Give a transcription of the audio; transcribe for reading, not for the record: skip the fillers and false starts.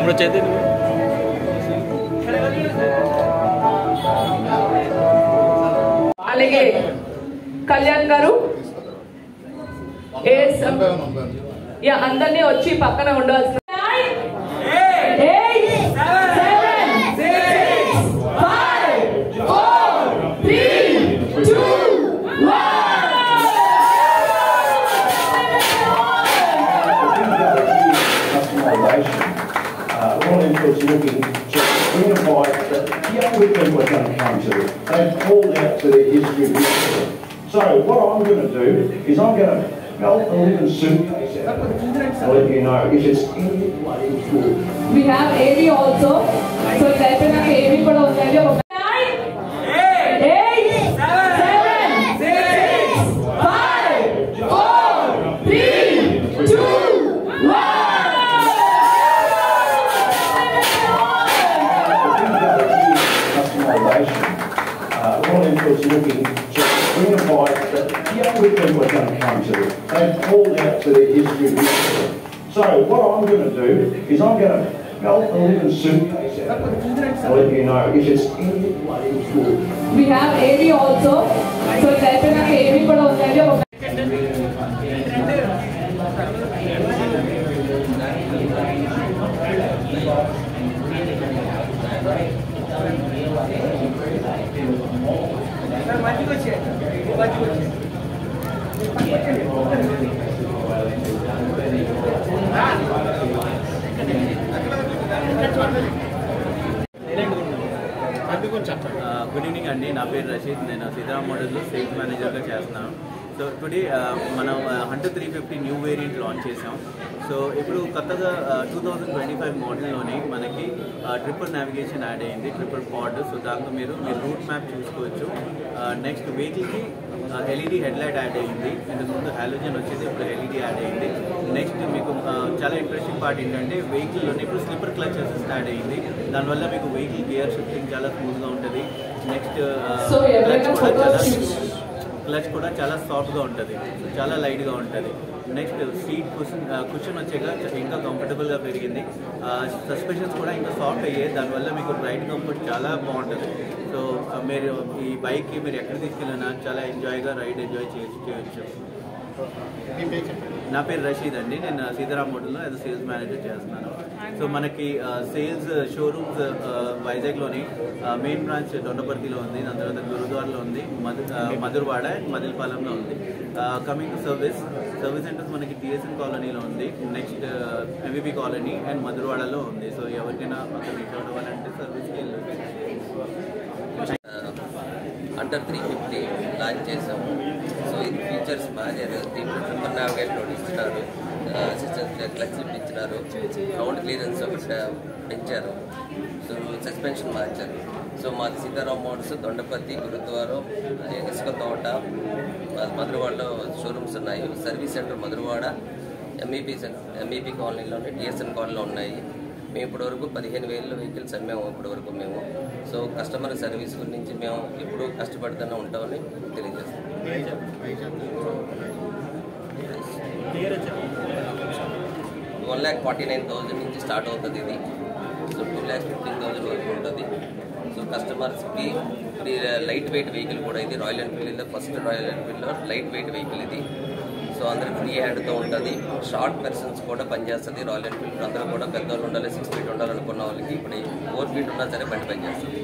Camera चाहिए అలాగే కళ్యాణ్ గారు అందరినీ వచ్చి పక్కన ఉండవలసిన looking to bring a bike that younger people are going to come to. They've called out to their history of history. So what I'm going to do is I'm going to melt a living suitcase out and let you know if it's any bloody good. We have AV also. So definitely AV కూడా ఉంది. Looking to bring a bike that younger people are going to come to. They've called out to their history of history. So what I'm going to do is I'm going to melt a living suitcase out and let you know if it's any bloody good. We have AV also. So definitely AV కూడా ఉంది. Good evening అండి, నా పేరు రషీద్. నేను Sitaram మోటార్స్లో sales మేనేజర్గా చేస్తున్నాను. So today మనం Hunter 350 new variant launch చేసాం. సో ఇప్పుడు కొత్తగా 2025 మోడల్లోని మనకి ట్రిపుల్ నావిగేషన్ యాడ్ అయ్యింది, ట్రిపుల్ పాడ్. సో దాంతో మీరు రూట్ మ్యాప్ చూసుకోవచ్చు. నెక్స్ట్ వెహికల్కి ఎల్ఈడి హెడ్ లైట్ యాడ్ అయ్యింది. ఇంతకుముందు హాలోజన్ వచ్చేది, ఇప్పుడు ఎల్ఈడి యాడ్ అయ్యింది. నెక్స్ట్ మీకు చాలా ఇంట్రెస్టింగ్ పార్ట్ ఏంటంటే వెహికల్లోనే ఇప్పుడు స్లిప్పర్ క్లచ్ అసిస్ట్ యాడ్ అయ్యింది. దానివల్ల మీకు వెహికల్ గేర్ షిఫ్టింగ్ చాలా స్మూత్గా ఉంటుంది. నెక్స్ట్ క్లచ్ కూడా చాలా సాఫ్ట్గా ఉంటుంది, చాలా లైట్గా ఉంటుంది. నెక్స్ట్ సీట్ కుషన్ వచ్చాక ఇంకా కంఫర్టబుల్గా పెరిగింది. సస్పెషన్స్ కూడా ఇంకా సాఫ్ట్ అయ్యాయి. దానివల్ల మీకు రైడ్ కంఫర్ట్ చాలా బాగుంటుంది. సో మీరు ఈ బైక్కి మీరు ఎక్కడ తీసుకెళ్ళినా చాలా ఎంజాయ్ చేయొచ్చు. నా పేరు రషీద్ అండి, నేను సీతారాం మోటార్స్లో యాజ్ సేల్స్ మేనేజర్ చేస్తున్నాను. సో మనకి సేల్స్ షోరూమ్స్ వైజాగ్లోని మెయిన్ బ్రాంచ్ దొండపర్తిలో ఉంది, దాని తర్వాత గురుద్వారలో ఉంది, మధురవాడ అండ్ మదిలపాలెంలో ఉంది. కమింగ్ టు సర్వీస్ సెంటర్స్ మనకి టీఎస్ఎన్ కాలనీలో ఉంది, నెక్స్ట్ ఎంవిపి కాలనీ అండ్ మధురవాడలో ఉంది. సో ఎవరికైనా అక్కడ రీచ్ అవ్వాలంటే సర్వీస్కి వెళ్ళొచ్చు. హంటర్ 350 లాంచ్ చేసాము. సో ఇది ఫీచర్స్ బాగారు, దీంట్లో ట్రిపుల్ నావిగేషన్ ఇచ్చినారు, క్లచ్ ఇచ్చినారు, గ్రౌండ్ క్లియరెన్స్ పెంచారు, సో సస్పెన్షన్ మార్చారు. సో మాది సీతారాం మోటార్స్ దొండపర్తి, గురుద్వారం, ఇసుక తోట, మధురవాడలో షోరూమ్స్ ఉన్నాయి. సర్వీస్ సెంటర్ మధురవాడ, ఎంఈపీ కాలనీలోనే టీఎస్ఎన్ కాలనీలో ఉన్నాయి. మేము ఇప్పటివరకు 15,000 వెహికల్స్ అమ్మాము ఇప్పటివరకు మేము. సో కస్టమర్ సర్వీస్ గురించి మేము ఎప్పుడూ కష్టపడుతూనే ఉంటామని తెలియజేస్తాం. 1,49,000 నుంచి స్టార్ట్ అవుతుంది ఇది. సో 2,15,000 వరకు ఉంటుంది. సో కస్టమర్స్కి లైట్ వెయిట్ వెహికల్ కూడా ఇది. రాయల్ ఎన్ఫీల్డ్లో ఫస్ట్ రాయల్ ఎన్ఫీల్డ్లో లైట్ వెయిట్ వెహికల్ ఇది. సో అందరికి ఫ్రీ హ్యాండ్తో ఉంటుంది. షార్ట్ పర్సన్స్ కూడా పనిచేస్తుంది రాయల్ ఎన్ఫీల్డ్. అందరూ కూడా పెద్దవాళ్ళు ఉండాలి, 6 ఫీట్ ఉండాలనుకున్న వాళ్ళకి ఇప్పుడు 4 ఫీట్ ఉన్నా సరే బండి పనిచేస్తుంది.